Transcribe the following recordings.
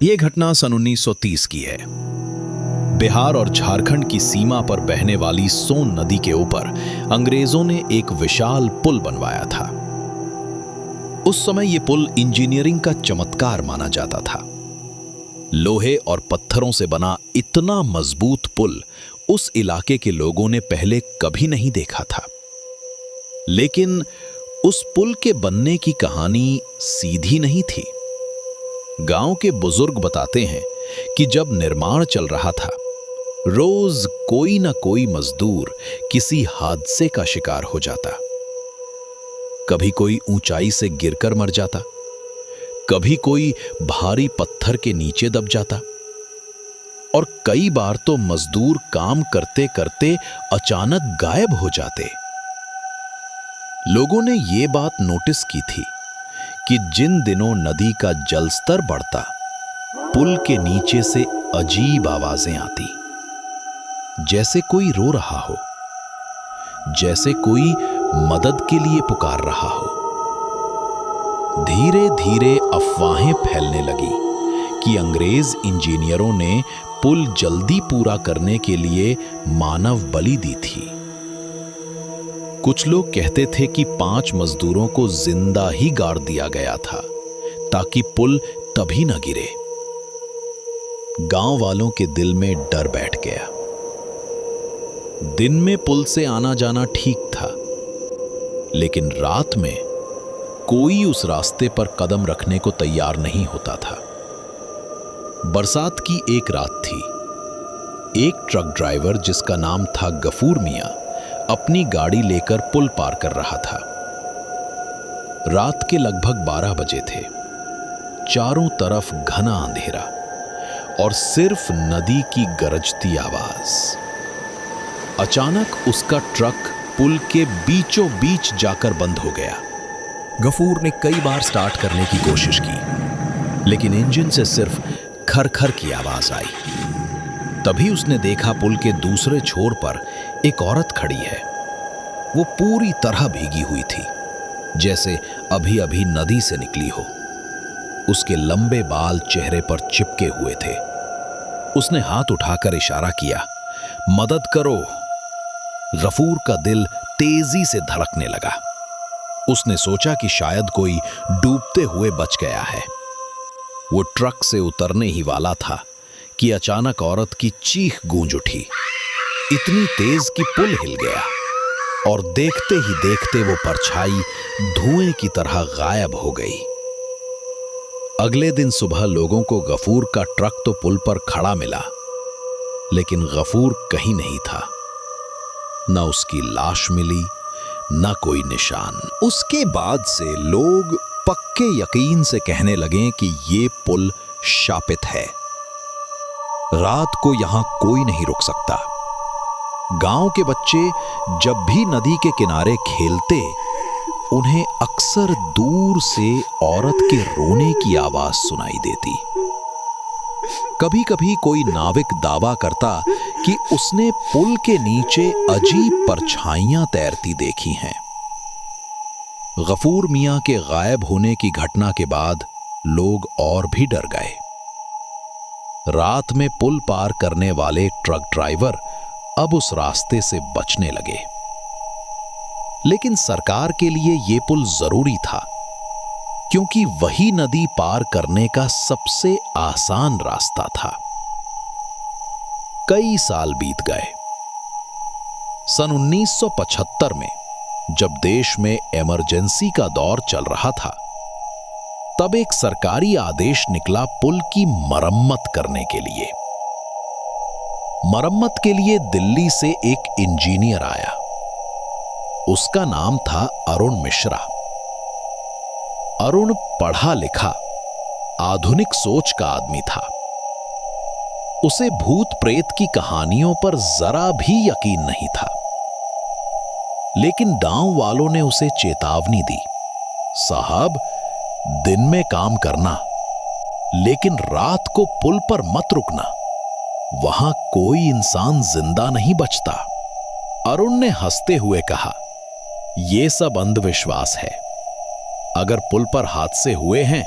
यह घटना सन 1930 की है। बिहार और झारखंड की सीमा पर बहने वाली सोन नदी के ऊपर अंग्रेजों ने एक विशाल पुल बनवाया था। उस समय यह पुल इंजीनियरिंग का चमत्कार माना जाता था। लोहे और पत्थरों से बना इतना मजबूत पुल उस इलाके के लोगों ने पहले कभी नहीं देखा था। लेकिन उस पुल के बनने की कहानी सीधी नहीं थी। गांव के बुजुर्ग बताते हैं कि जब निर्माण चल रहा था, रोज कोई ना कोई मजदूर किसी हादसे का शिकार हो जाता। कभी कोई ऊंचाई से गिरकर मर जाता, कभी कोई भारी पत्थर के नीचे दब जाता, और कई बार तो मजदूर काम करते करते अचानक गायब हो जाते। लोगों ने यह बात नोटिस की थी कि जिन दिनों नदी का जलस्तर बढ़ता, पुल के नीचे से अजीब आवाजें आती, जैसे कोई रो रहा हो, जैसे कोई मदद के लिए पुकार रहा हो। धीरे धीरे अफवाहें फैलने लगी कि अंग्रेज इंजीनियरों ने पुल जल्दी पूरा करने के लिए मानव बलि दी थी। कुछ लोग कहते थे कि 5 मजदूरों को जिंदा ही गाड़ दिया गया था ताकि पुल तभी न गिरे। गांव वालों के दिल में डर बैठ गया। दिन में पुल से आना जाना ठीक था, लेकिन रात में कोई उस रास्ते पर कदम रखने को तैयार नहीं होता था। बरसात की एक रात थी। एक ट्रक ड्राइवर जिसका नाम था गफूर मियां अपनी गाड़ी लेकर पुल पार कर रहा था। रात के लगभग 12 बजे थे। चारों तरफ घना अंधेरा और सिर्फ नदी की गरजती आवाज। अचानक उसका ट्रक पुल के बीचों बीच जाकर बंद हो गया। गफूर ने कई बार स्टार्ट करने की कोशिश की, लेकिन इंजन से सिर्फ खरखर की आवाज आई। तभी उसने देखा पुल के दूसरे छोर पर एक औरत खड़ी है। वो पूरी तरह भीगी हुई थी, जैसे अभी अभी नदी से निकली हो। उसके लंबे बाल चेहरे पर चिपके हुए थे। उसने हाथ उठाकर इशारा किया, मदद करो। गफूर का दिल तेजी से धड़कने लगा। उसने सोचा कि शायद कोई डूबते हुए बच गया है। वो ट्रक से उतरने ही वाला था कि अचानक औरत की चीख गूंज उठी, इतनी तेज कि पुल हिल गया, और देखते ही देखते वो परछाई धुएं की तरह गायब हो गई। अगले दिन सुबह लोगों को गफूर का ट्रक तो पुल पर खड़ा मिला, लेकिन गफूर कहीं नहीं था। न उसकी लाश मिली, न कोई निशान। उसके बाद से लोग पक्के यकीन से कहने लगे कि ये पुल शापित है। रात को यहां कोई नहीं रुक सकता। गांव के बच्चे जब भी नदी के किनारे खेलते, उन्हें अक्सर दूर से औरत के रोने की आवाज सुनाई देती। कभी कभी कोई नाविक दावा करता कि उसने पुल के नीचे अजीब परछाइयां तैरती देखी हैं। गफूर मियां के गायब होने की घटना के बाद लोग और भी डर गए। रात में पुल पार करने वाले ट्रक ड्राइवर अब उस रास्ते से बचने लगे। लेकिन सरकार के लिए यह पुल जरूरी था, क्योंकि वही नदी पार करने का सबसे आसान रास्ता था। कई साल बीत गए। सन 1975 में जब देश में इमरजेंसी का दौर चल रहा था, तब एक सरकारी आदेश निकला पुल की मरम्मत करने के लिए। मरम्मत के लिए दिल्ली से एक इंजीनियर आया। उसका नाम था अरुण मिश्रा। अरुण पढ़ा लिखा, आधुनिक सोच का आदमी था। उसे भूत प्रेत की कहानियों पर जरा भी यकीन नहीं था। लेकिन गांव वालों ने उसे चेतावनी दी, साहब, दिन में काम करना, लेकिन रात को पुल पर मत रुकना, वहां कोई इंसान जिंदा नहीं बचता। अरुण ने हंसते हुए कहा, यह सब अंधविश्वास है। अगर पुल पर हादसे हुए हैं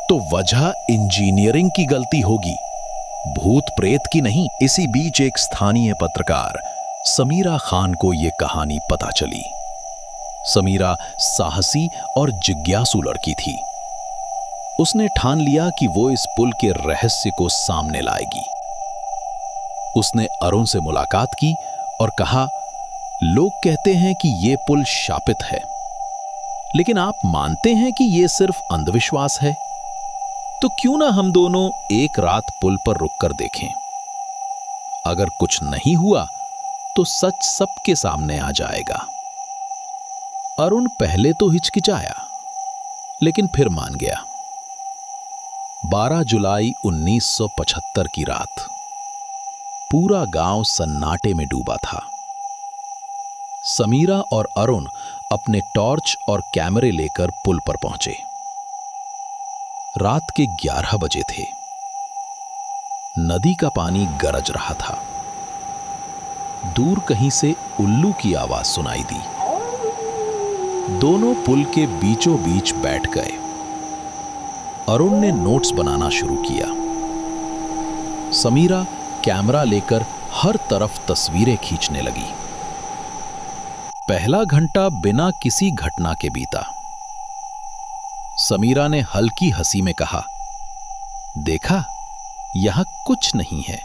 तो वजह इंजीनियरिंग की गलती होगी, भूत प्रेत की नहीं। इसी बीच एक स्थानीय पत्रकार समीरा खान को यह कहानी पता चली। समीरा साहसी और जिज्ञासु लड़की थी। उसने ठान लिया कि वो इस पुल के रहस्य को सामने लाएगी। उसने अरुण से मुलाकात की और कहा, लोग कहते हैं कि यह पुल शापित है, लेकिन आप मानते हैं कि यह सिर्फ अंधविश्वास है? तो क्यों ना हम दोनों एक रात पुल पर रुककर देखें। अगर कुछ नहीं हुआ तो सच सबके सामने आ जाएगा। अरुण पहले तो हिचकिचाया, लेकिन फिर मान गया। 12 जुलाई 1975 की रात पूरा गांव सन्नाटे में डूबा था। समीरा और अरुण अपने टॉर्च और कैमरे लेकर पुल पर पहुंचे। रात के 11 बजे थे। नदी का पानी गरज रहा था। दूर कहीं से उल्लू की आवाज सुनाई दी। दोनों पुल के बीचों बीच बैठ गए। अरुण ने नोट्स बनाना शुरू किया। समीरा कैमरा लेकर हर तरफ तस्वीरें खींचने लगी। पहला घंटा बिना किसी घटना के बीता। समीरा ने हल्की हंसी में कहा, देखा, यहां कुछ नहीं है।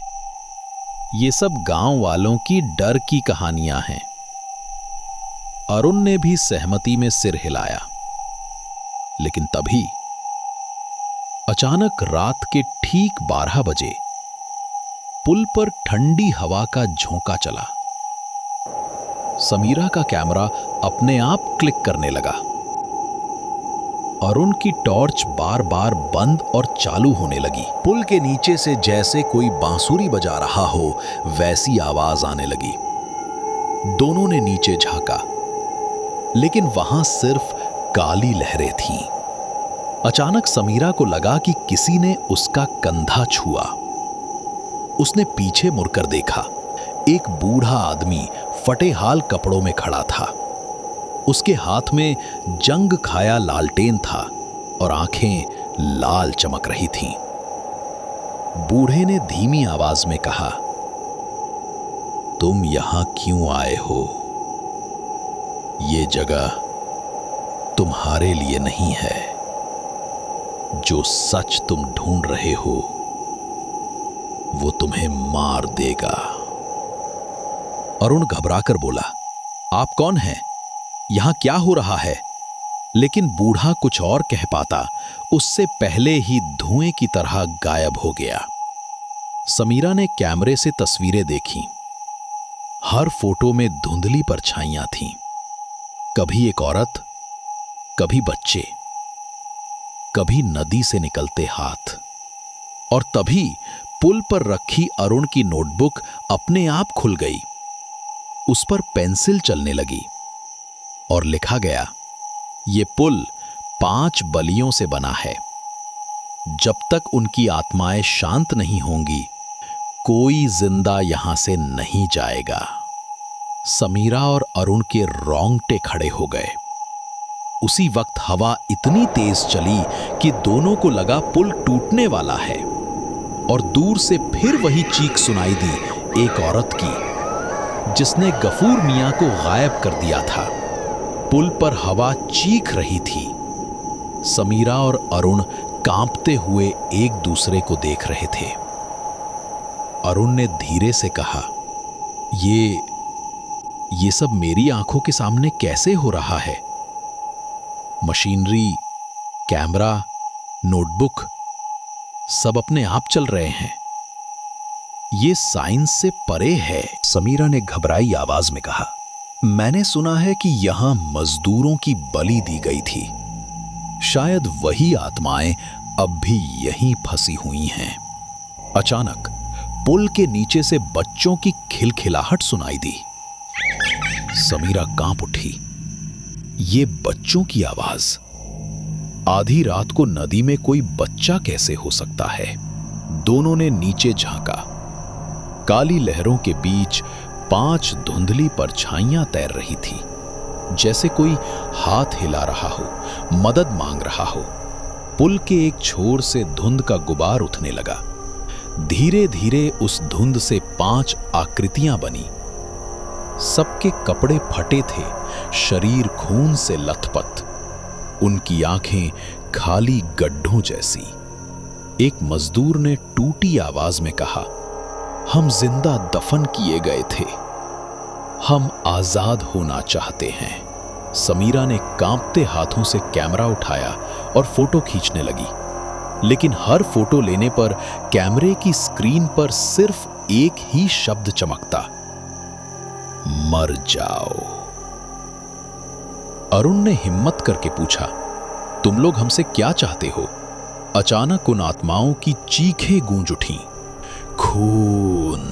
ये सब गांव वालों की डर की कहानियां हैं। अरुण ने भी सहमति में सिर हिलाया। लेकिन तभी अचानक रात के ठीक 12 बजे पुल पर ठंडी हवा का झोंका चला। समीरा का कैमरा अपने आप क्लिक करने लगा। अरुण की टॉर्च बार बार बंद और चालू होने लगी। पुल के नीचे से जैसे कोई बांसुरी बजा रहा हो वैसी आवाज आने लगी। दोनों ने नीचे झांका, लेकिन वहां सिर्फ काली लहरें थीं। अचानक समीरा को लगा कि किसी ने उसका कंधा छुआ। उसने पीछे मुड़कर देखा। एक बूढ़ा आदमी फटे हाल कपड़ों में खड़ा था। उसके हाथ में जंग खाया लालटेन था और आंखें लाल चमक रही थीं। बूढ़े ने धीमी आवाज में कहा, तुम यहां क्यों आए हो? ये जगह तुम्हारे लिए नहीं है। जो सच तुम ढूंढ रहे हो वो तुम्हें मार देगा। अरुण घबराकर बोला, आप कौन हैं? यहां क्या हो रहा है? लेकिन बूढ़ा कुछ और कह पाता उससे पहले ही धुएं की तरह गायब हो गया। समीरा ने कैमरे से तस्वीरें देखीं। हर फोटो में धुंधली परछाइयां थीं। कभी एक औरत, कभी बच्चे, कभी नदी से निकलते हाथ। और तभी पुल पर रखी अरुण की नोटबुक अपने आप खुल गई। उस पर पेंसिल चलने लगी और लिखा गया, ये पुल 5 बलियों से बना है। जब तक उनकी आत्माएं शांत नहीं होंगी, कोई जिंदा यहां से नहीं जाएगा। समीरा और अरुण के रोंगटे खड़े हो गए। उसी वक्त हवा इतनी तेज चली कि दोनों को लगा पुल टूटने वाला है। और दूर से फिर वही चीख सुनाई दी एक औरत की, जिसने गफूर मियां को गायब कर दिया था। पुल पर हवा चीख रही थी। समीरा और अरुण कांपते हुए एक दूसरे को देख रहे थे। अरुण ने धीरे से कहा, ये सब मेरी आंखों के सामने कैसे हो रहा है? मशीनरी, कैमरा, नोटबुक सब अपने आप चल रहे हैं। ये साइंस से परे है। समीरा ने घबराई आवाज में कहा, मैंने सुना है कि यहां मजदूरों की बलि दी गई थी। शायद वही आत्माएं अब भी यहीं फंसी हुई हैं। अचानक पुल के नीचे से बच्चों की खिलखिलाहट सुनाई दी। समीरा कांप उठी। ये बच्चों की आवाज। आधी रात को नदी में कोई बच्चा कैसे हो सकता है? दोनों ने नीचे झांका। काली लहरों के बीच 5 धुंधली परछाइयां तैर रही थी, जैसे कोई हाथ हिला रहा हो, मदद मांग रहा हो। पुल के एक छोर से धुंध का गुबार उठने लगा। धीरे धीरे उस धुंध से 5 आकृतियां बनी। सबके कपड़े फटे थे, शरीर खून से लथपथ, उनकी आंखें खाली गड्ढों जैसी। एक मजदूर ने टूटी आवाज में कहा, हम जिंदा दफन किए गए थे, हम आजाद होना चाहते हैं। समीरा ने कांपते हाथों से कैमरा उठाया और फोटो खींचने लगी, लेकिन हर फोटो लेने पर कैमरे की स्क्रीन पर सिर्फ एक ही शब्द चमकता, मर जाओ। अरुण ने हिम्मत करके पूछा, तुम लोग हमसे क्या चाहते हो? अचानक उन आत्माओं की चीखें गूंज उठीं, खून,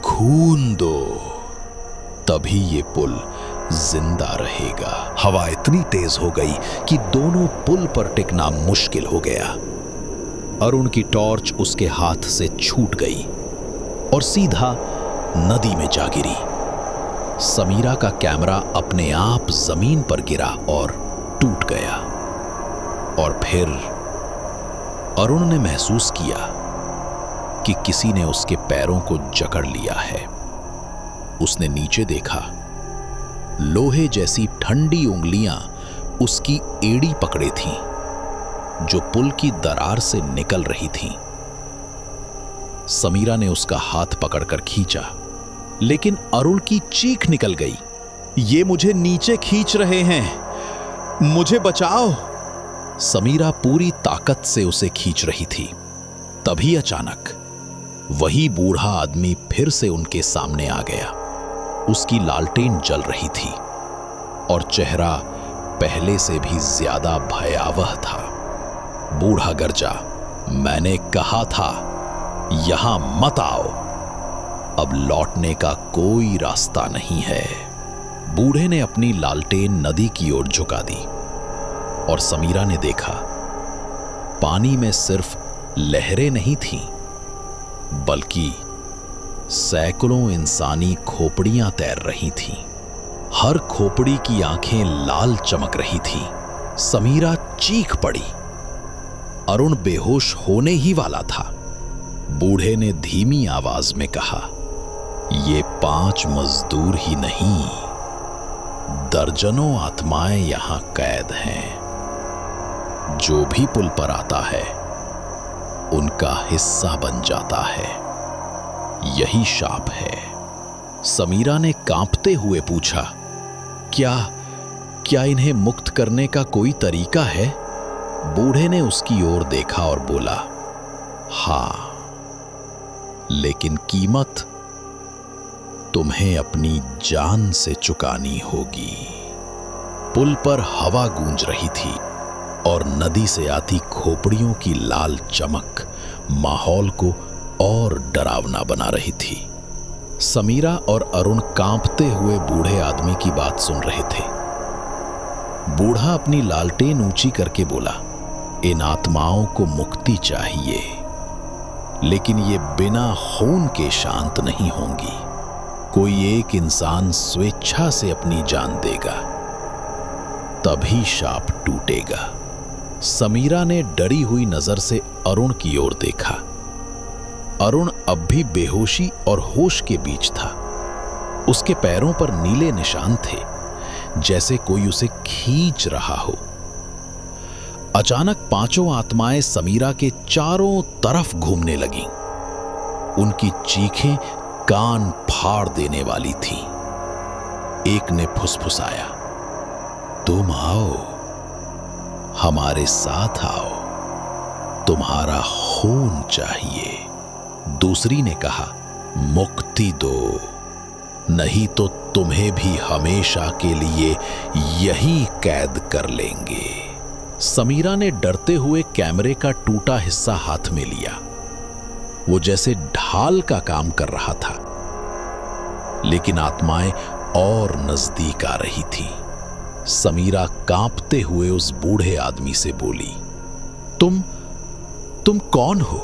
खून दो, तभी ये पुल जिंदा रहेगा। हवा इतनी तेज हो गई कि दोनों पुल पर टिकना मुश्किल हो गया। अरुण की टॉर्च उसके हाथ से छूट गई और सीधा नदी में जा गिरी। समीरा का कैमरा अपने आप जमीन पर गिरा और टूट गया। और फिर अरुण ने महसूस किया कि किसी ने उसके पैरों को जकड़ लिया है। उसने नीचे देखा, लोहे जैसी ठंडी उंगलियां उसकी एड़ी पकड़े थीं, जो पुल की दरार से निकल रही थीं। समीरा ने उसका हाथ पकड़कर खींचा, लेकिन अरुण की चीख निकल गई, ये मुझे नीचे खींच रहे हैं, मुझे बचाओ। समीरा पूरी ताकत से उसे खींच रही थी। तभी अचानक वही बूढ़ा आदमी फिर से उनके सामने आ गया। उसकी लालटेन जल रही थी और चेहरा पहले से भी ज्यादा भयावह था। बूढ़ा गरजा, मैंने कहा था यहां मत आओ, अब लौटने का कोई रास्ता नहीं है। बूढ़े ने अपनी लालटेन नदी की ओर झुका दी और समीरा ने देखा, पानी में सिर्फ लहरें नहीं थीं, बल्कि सैकड़ों इंसानी खोपड़ियां तैर रही थीं। हर खोपड़ी की आंखें लाल चमक रही थीं। समीरा चीख पड़ी। अरुण बेहोश होने ही वाला था। बूढ़े ने धीमी आवाज में कहा, ये 5 मजदूर ही नहीं, दर्जनों आत्माएं यहां कैद हैं। जो भी पुल पर आता है उनका हिस्सा बन जाता है। यही शाप है। समीरा ने कांपते हुए पूछा, क्या इन्हें मुक्त करने का कोई तरीका है? बूढ़े ने उसकी ओर देखा और बोला, हां, लेकिन कीमत तुम्हें अपनी जान से चुकानी होगी। पुल पर हवा गूंज रही थी और नदी से आती खोपड़ियों की लाल चमक माहौल को और डरावना बना रही थी। समीरा और अरुण कांपते हुए बूढ़े आदमी की बात सुन रहे थे। बूढ़ा अपनी लालटेन ऊंची करके बोला, इन आत्माओं को मुक्ति चाहिए, लेकिन ये बिना खून के शांत नहीं होंगी। कोई एक इंसान स्वेच्छा से अपनी जान देगा, तभी शाप टूटेगा। समीरा ने डरी हुई नजर से अरुण की ओर देखा। अरुण अब भी बेहोशी और होश के बीच था। उसके पैरों पर नीले निशान थे, जैसे कोई उसे खींच रहा हो। अचानक 5 आत्माएं समीरा के चारों तरफ घूमने लगीं। उनकी चीखें कान फाड़ देने वाली थीं। एक ने फुसफुसाया, तुम आओ, हमारे साथ आओ, तुम्हारा खून चाहिए। दूसरी ने कहा, मुक्ति दो, नहीं तो तुम्हें भी हमेशा के लिए यही कैद कर लेंगे। समीरा ने डरते हुए कैमरे का टूटा हिस्सा हाथ में लिया। वो जैसे ढाल का काम कर रहा था, लेकिन आत्माएं और नजदीक आ रही थीं। समीरा कांपते हुए उस बूढ़े आदमी से बोली, तुम कौन हो?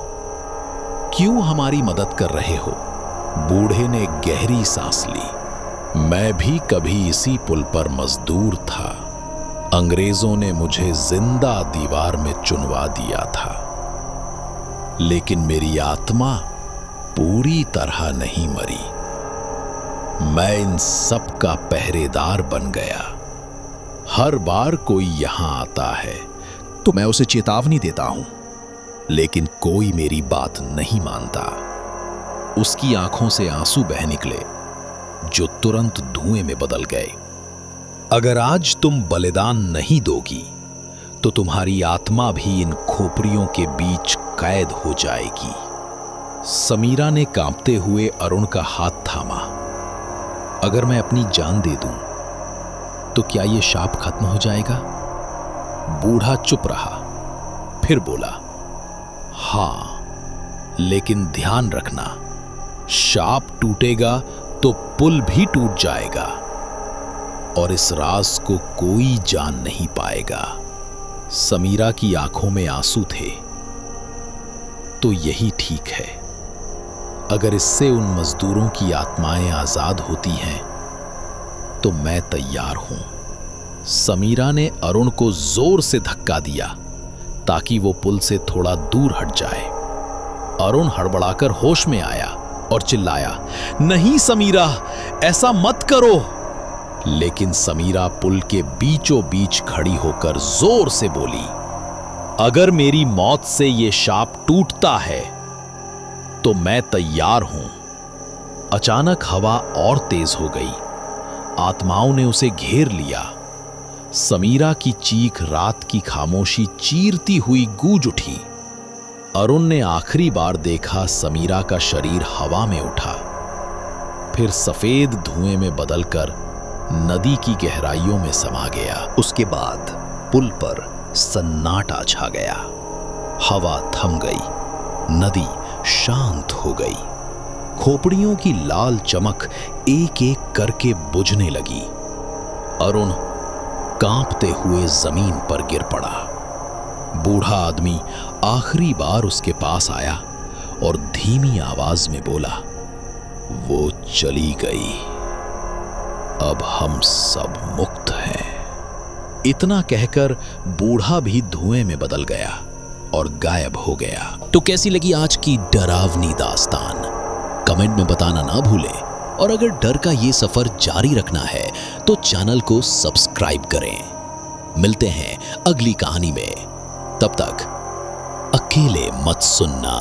क्यों हमारी मदद कर रहे हो? बूढ़े ने गहरी सांस ली। मैं भी कभी इसी पुल पर मजदूर था। अंग्रेजों ने मुझे जिंदा दीवार में चुनवा दिया था, लेकिन मेरी आत्मा पूरी तरह नहीं मरी। मैं इन सब का पहरेदार बन गया। हर बार कोई यहां आता है तो मैं उसे चेतावनी देता हूं, लेकिन कोई मेरी बात नहीं मानता। उसकी आंखों से आंसू बह निकले जो तुरंत धुएं में बदल गए। अगर आज तुम बलिदान नहीं दोगी तो तुम्हारी आत्मा भी इन खोपड़ियों के बीच कैद हो जाएगी। समीरा ने कांपते हुए अरुण का हाथ थामा। अगर मैं अपनी जान दे दूं तो क्या यह शाप खत्म हो जाएगा? बूढ़ा चुप रहा, फिर बोला, हां, लेकिन ध्यान रखना, शाप टूटेगा तो पुल भी टूट जाएगा और इस राज को कोई जान नहीं पाएगा। समीरा की आंखों में आंसू थे। तो यही ठीक है। अगर इससे उन मजदूरों की आत्माएं आजाद होती हैं तो मैं तैयार हूं। समीरा ने अरुण को जोर से धक्का दिया ताकि वो पुल से थोड़ा दूर हट जाए। अरुण हड़बड़ाकर होश में आया और चिल्लाया, नहीं समीरा, ऐसा मत करो। लेकिन समीरा पुल के बीचों बीच खड़ी होकर जोर से बोली, अगर मेरी मौत से ये शाप टूटता है तो मैं तैयार हूं। अचानक हवा और तेज हो गई। आत्माओं ने उसे घेर लिया। समीरा की चीख रात की खामोशी चीरती हुई गूंज उठी। अरुण ने आखिरी बार देखा समीरा का शरीर हवा में उठा, फिर सफेद धुएं में बदलकर नदी की गहराइयों में समा गया। उसके बाद पुल पर सन्नाटा छा गया। हवा थम गई, नदी शांत हो गई। खोपड़ियों की लाल चमक एक एक करके बुझने लगी। अरुण कांपते हुए जमीन पर गिर पड़ा। बूढ़ा आदमी आखिरी बार उसके पास आया और धीमी आवाज में बोला, वो चली गई, अब हम सब मुक्त हैं। इतना कहकर बूढ़ा भी धुएं में बदल गया और गायब हो गया। तो कैसी लगी आज की डरावनी दास्तान? कमेंट में बताना ना भूलें। और अगर डर का ये सफर जारी रखना है तो चैनल को सब्सक्राइब करें। मिलते हैं अगली कहानी में। तब तक अकेले मत सुनना।